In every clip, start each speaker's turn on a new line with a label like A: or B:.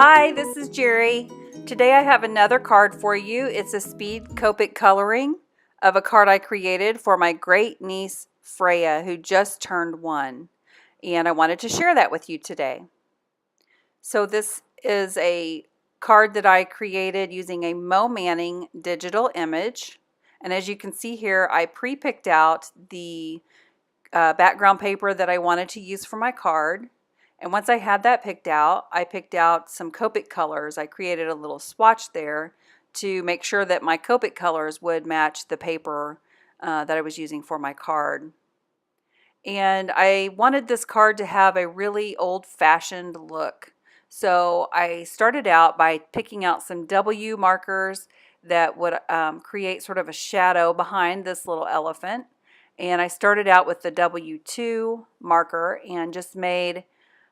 A: Hi, this is Jerry. Today I have another card for you. It's a speed Copic coloring of a card I created for my great niece Freya, who just turned 1. And I wanted to share that with you today. So this is a card that I created using a Mo Manning digital image. And as you can see here, I pre-picked out the background paper that I wanted to use for my card. And once I had that picked out, I picked out some Copic colors. I created a little swatch there to make sure that my Copic colors would match the paper that I was using for my card. And I wanted this card to have a really old-fashioned look. So I started out by picking out some W markers that would create sort of a shadow behind this little elephant. And I started out with the W2 marker and just made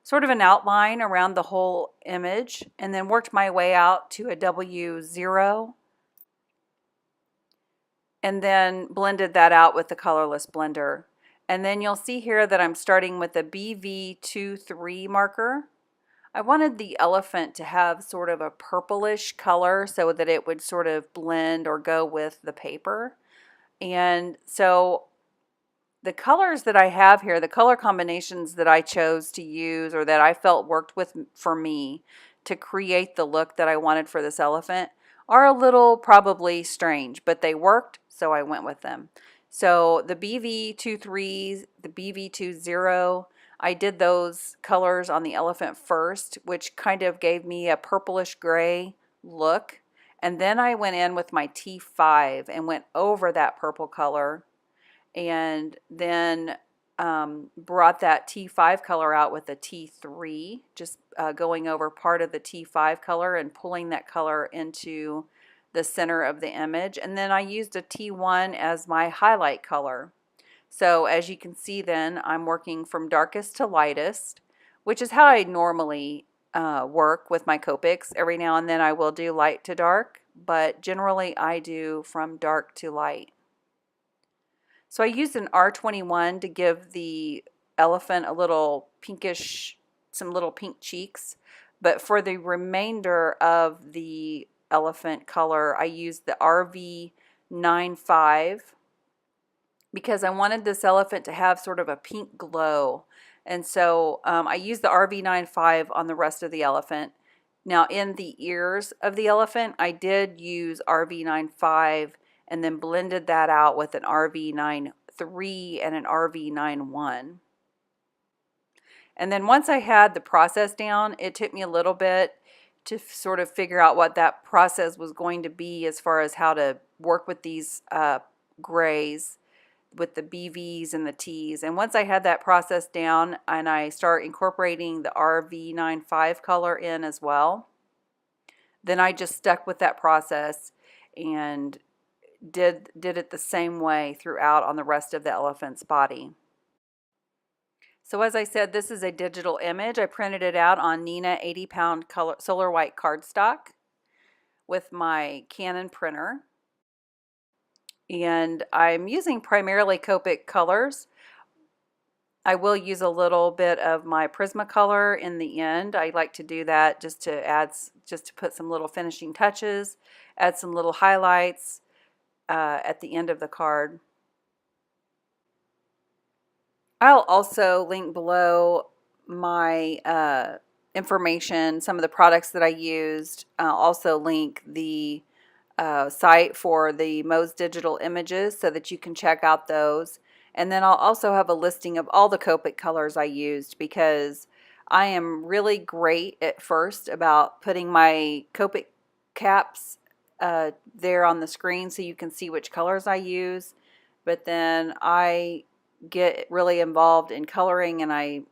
A: sort of an outline around the whole image, and then worked my way out to a W0, and then blended that out with the colorless blender. And then you'll see here that I'm starting with a BV23 marker. I wanted the elephant to have sort of a purplish color so that it would sort of blend or go with the paper. And so the colors that I have here, the color combinations that I chose to use or that I felt worked for me to create the look that I wanted for this elephant are a little probably strange, but they worked, so I went with them. So the BV23, the BV20, I did those colors on the elephant first, which kind of gave me a purplish gray look. And then I went in with my T5 and went over that purple color, and then brought that T5 color out with a T3, just going over part of the T5 color and pulling that color into the center of the image. And then I used a T1 as my highlight color. So as you can see then, I'm working from darkest to lightest, which is how I normally work with my Copics. Every now and then I will do light to dark, but generally I do from dark to light. So I used an R21 to give the elephant a little pinkish, some little pink cheeks. But for the remainder of the elephant color, I used the RV95 because I wanted this elephant to have sort of a pink glow. And so I used the RV95 on the rest of the elephant. Now in the ears of the elephant, I did use RV95 and then blended that out with an RV93 and an RV91. And then once I had the process down, it took me a little bit to sort of figure out what that process was going to be as far as how to work with these grays with the BVs and the Ts. And once I had that process down and I start incorporating the RV95 color in as well, then I just stuck with that process and did it the same way throughout on the rest of the elephant's body. So as I said, this is a digital image. I printed it out on Neenah 80-pound Solar White cardstock with my Canon printer. And I'm using primarily Copic colors. I will use a little bit of my Prismacolor in the end. I like to do that just to put some little finishing touches, add some little highlights at the end of the card. I'll also link below my information, some of the products that I used. I'll also link the site for the Mo's digital images so that you can check out those. And then I'll also have a listing of all the Copic colors I used, because I am really great at first about putting my Copic caps there on the screen so you can see which colors I use, but then I get really involved in coloring and I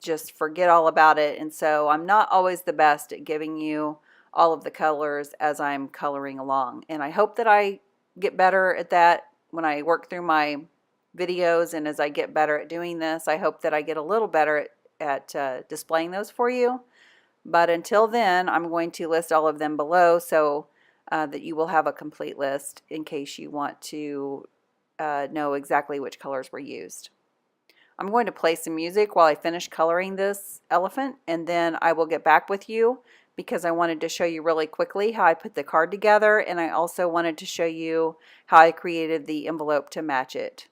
A: just forget all about it, and so I'm not always the best at giving you all of the colors as I'm coloring along. And I hope that I get better at that when I work through my videos, and as I get better at doing this, I hope that I get a little better at displaying those for you. But until then, I'm going to list all of them below so that you will have a complete list in case you want to know exactly which colors were used. I'm going to play some music while I finish coloring this elephant, and then I will get back with you because I wanted to show you really quickly how I put the card together, and I also wanted to show you how I created the envelope to match it.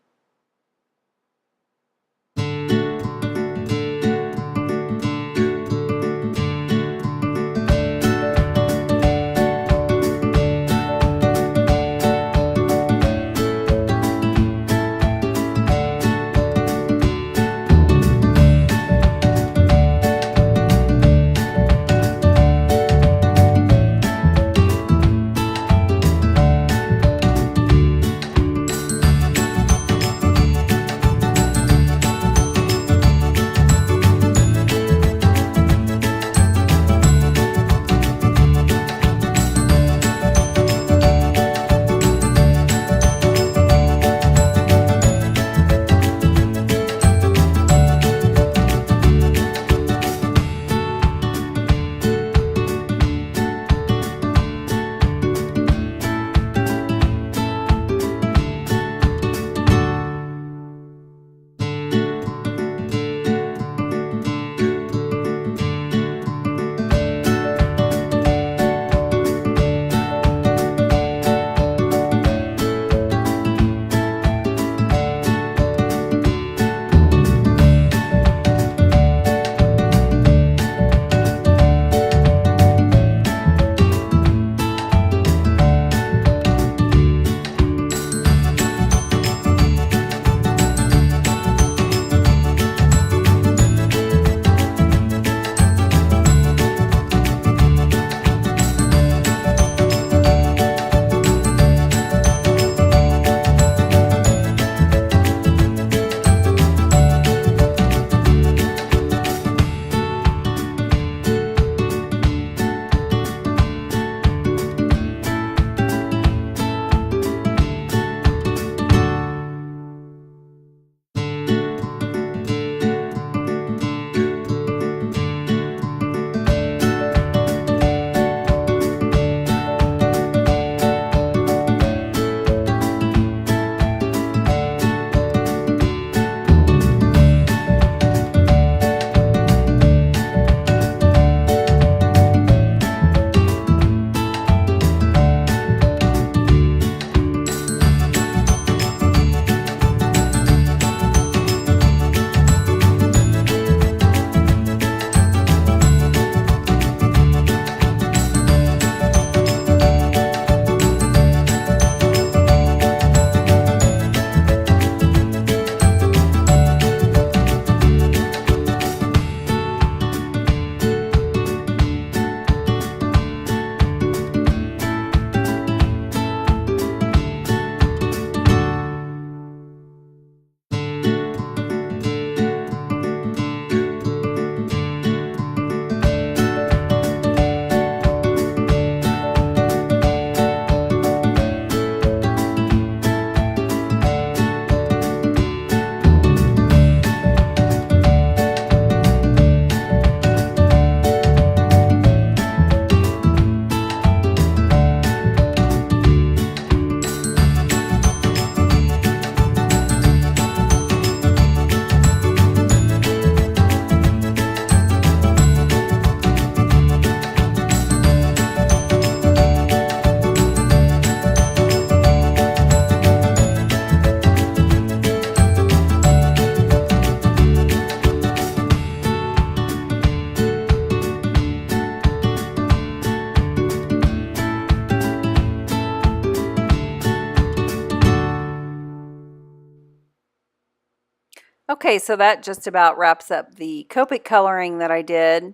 A: Okay, so that just about wraps up the Copic coloring that I did.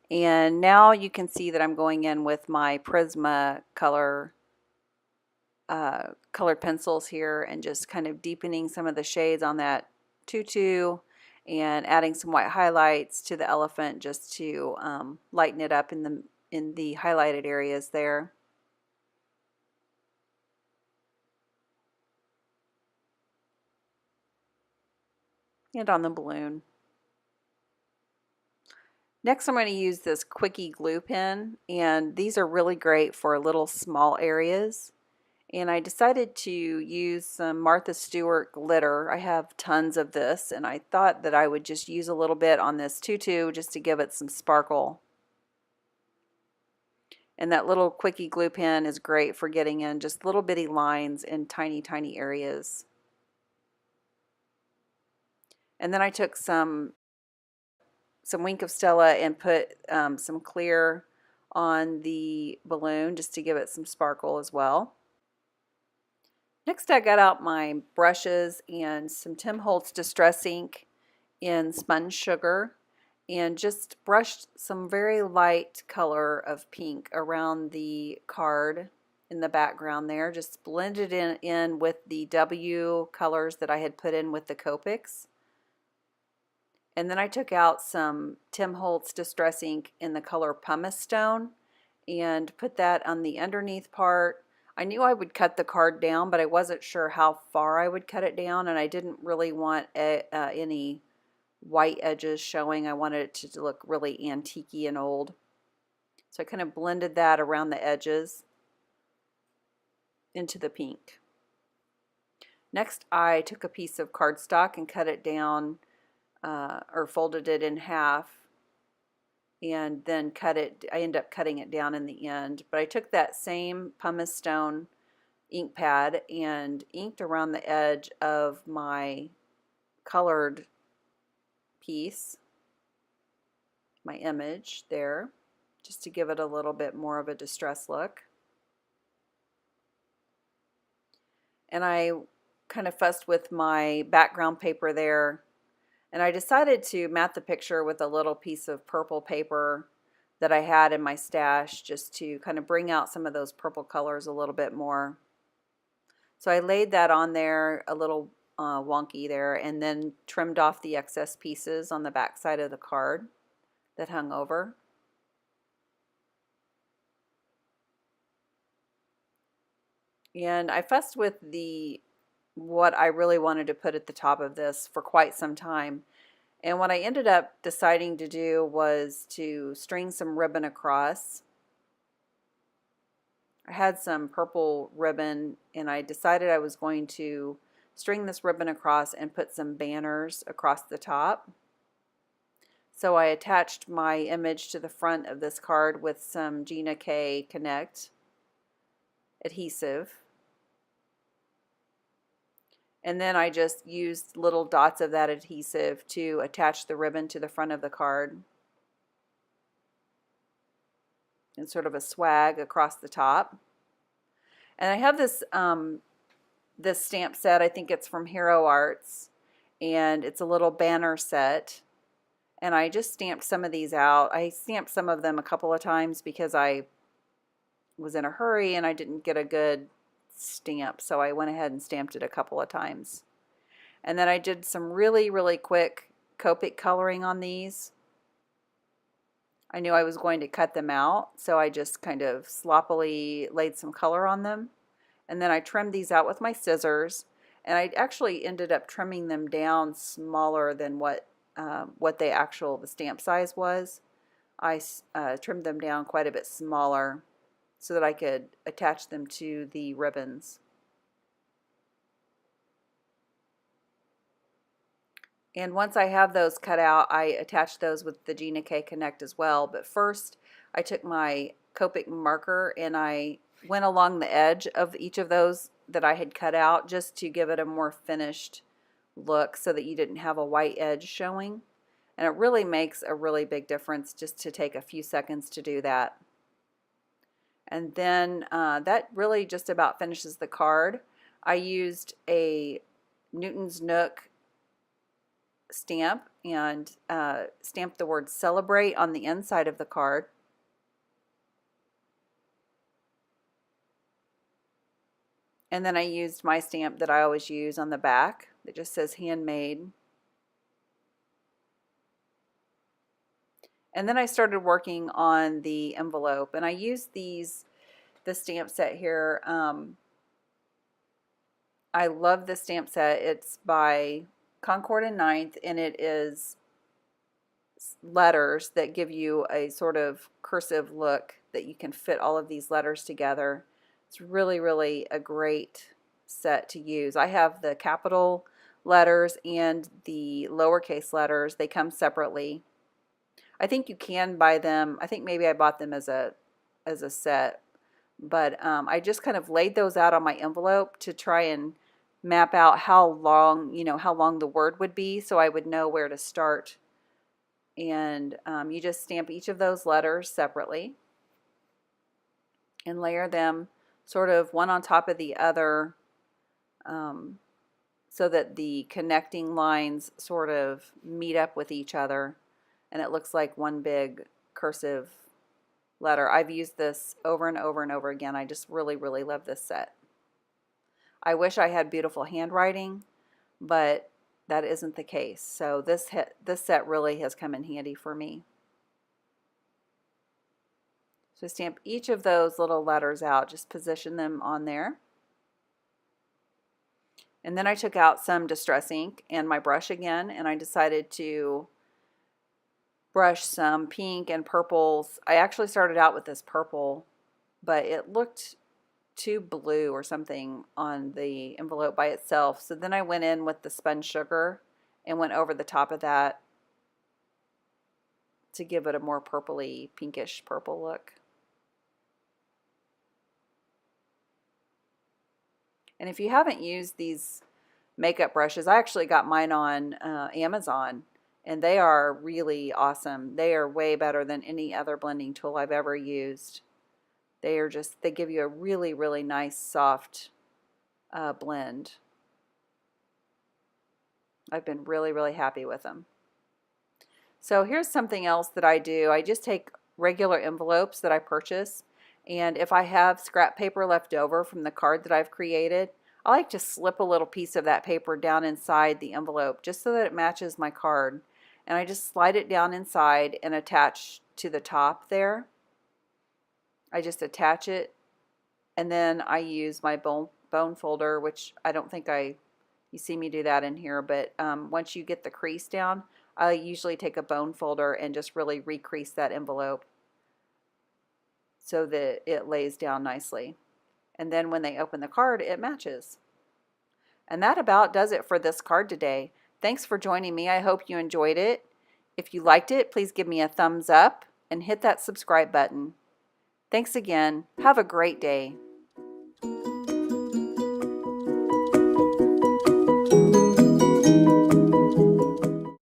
A: And now you can see that I'm going in with my Prisma colored pencils here and just kind of deepening some of the shades on that tutu and adding some white highlights to the elephant just to lighten it up in the highlighted areas there. And on the balloon. Next, I'm going to use this Quickie glue pen, and these are really great for little small areas. And I decided to use some Martha Stewart glitter. I have tons of this, and I thought that I would just use a little bit on this tutu just to give it some sparkle. And that little Quickie glue pen is great for getting in just little bitty lines in tiny, tiny areas. And then I took some Wink of Stella and put some clear on the balloon just to give it some sparkle as well. Next, I got out my brushes and some Tim Holtz Distress Ink in Spun Sugar and just brushed some very light color of pink around the card in the background there. Just blended in with the W colors that I had put in with the Copics. And then I took out some Tim Holtz Distress Ink in the color Pumice Stone and put that on the underneath part. I knew I would cut the card down, but I wasn't sure how far I would cut it down, and I didn't really want any white edges showing. I wanted it to look really antique-y and old. So I kind of blended that around the edges into the pink. Next, I took a piece of cardstock and cut it down, or folded it in half, and then cut it. I ended up cutting it down in the end, but I took that same Pumice Stone ink pad and inked around the edge of my colored piece, my image there, just to give it a little bit more of a distress look. And I kind of fussed with my background paper there, and I decided to mat the picture with a little piece of purple paper that I had in my stash just to kind of bring out some of those purple colors a little bit more. So I laid that on there a little wonky there, and then trimmed off the excess pieces on the back side of the card that hung over. And I fussed with what I really wanted to put at the top of this for quite some time. And what I ended up deciding to do was to string some ribbon across. I had some purple ribbon, and I decided I was going to string this ribbon across and put some banners across the top. So I attached my image to the front of this card with some Gina K Connect adhesive. And then I just used little dots of that adhesive to attach the ribbon to the front of the card. And sort of a swag across the top. And I have this this stamp set. I think it's from Hero Arts, and it's a little banner set. And I just stamped some of these out. I stamped some of them a couple of times because I was in a hurry and I didn't get a good stamp, so I went ahead and stamped it a couple of times. And then I did some really, really quick Copic coloring on these. I knew I was going to cut them out, so I just kind of sloppily laid some color on them. And then I trimmed these out with my scissors, and I actually ended up trimming them down smaller than what the stamp size was. I trimmed them down quite a bit smaller so that I could attach them to the ribbons. And once I have those cut out, I attach those with the Gina K Connect as well. But first, I took my Copic marker and I went along the edge of each of those that I had cut out just to give it a more finished look so that you didn't have a white edge showing. And it really makes a really big difference just to take a few seconds to do that. And then that really just about finishes the card. I used a Newton's Nook stamp and stamped the word celebrate on the inside of the card. And then I used my stamp that I always use on the back that just says handmade. And then I started working on the envelope, and I used the stamp set here. I love this stamp set. It's by Concord and Ninth, and it is letters that give you a sort of cursive look that you can fit all of these letters together. It's really, really a great set to use. I have the capital letters and the lowercase letters. They come separately. I think you can buy them. I think maybe I bought them as a set, but I just kind of laid those out on my envelope to try and map out how long, how long the word would be, so I would know where to start. And you just stamp each of those letters separately and layer them sort of one on top of the other, so that the connecting lines sort of meet up with each other and it looks like one big cursive letter. I've used this over and over and over again. I just really, really love this set. I wish I had beautiful handwriting, but that isn't the case. So this set really has come in handy for me. So stamp each of those little letters out, just position them on there. And then I took out some distress ink and my brush again, and I decided to brush some pink and purples. I actually started out with this purple, but it looked too blue or something on the envelope by itself. So then I went in with the spun sugar and went over the top of that to give it a more purpley, pinkish purple look. And if you haven't used these makeup brushes, I actually got mine on Amazon, and they are really awesome. They are way better than any other blending tool I've ever used. They give you a really, really nice soft blend. I've been really, really happy with them. So here's something else that I do. I just take regular envelopes that I purchase, and if I have scrap paper left over from the card that I've created, I like to slip a little piece of that paper down inside the envelope just so that it matches my card. And I just slide it down inside and attach to the top there. I just attach it, and then I use my bone folder, which I don't think you see me do that in here, but once you get the crease down, I usually take a bone folder and just really recrease that envelope so that it lays down nicely. And then when they open the card, it matches. And that about does it for this card today. Thanks for joining me. I hope you enjoyed it. If you liked it, please give me a thumbs up and hit that subscribe button. Thanks again. Have a great day.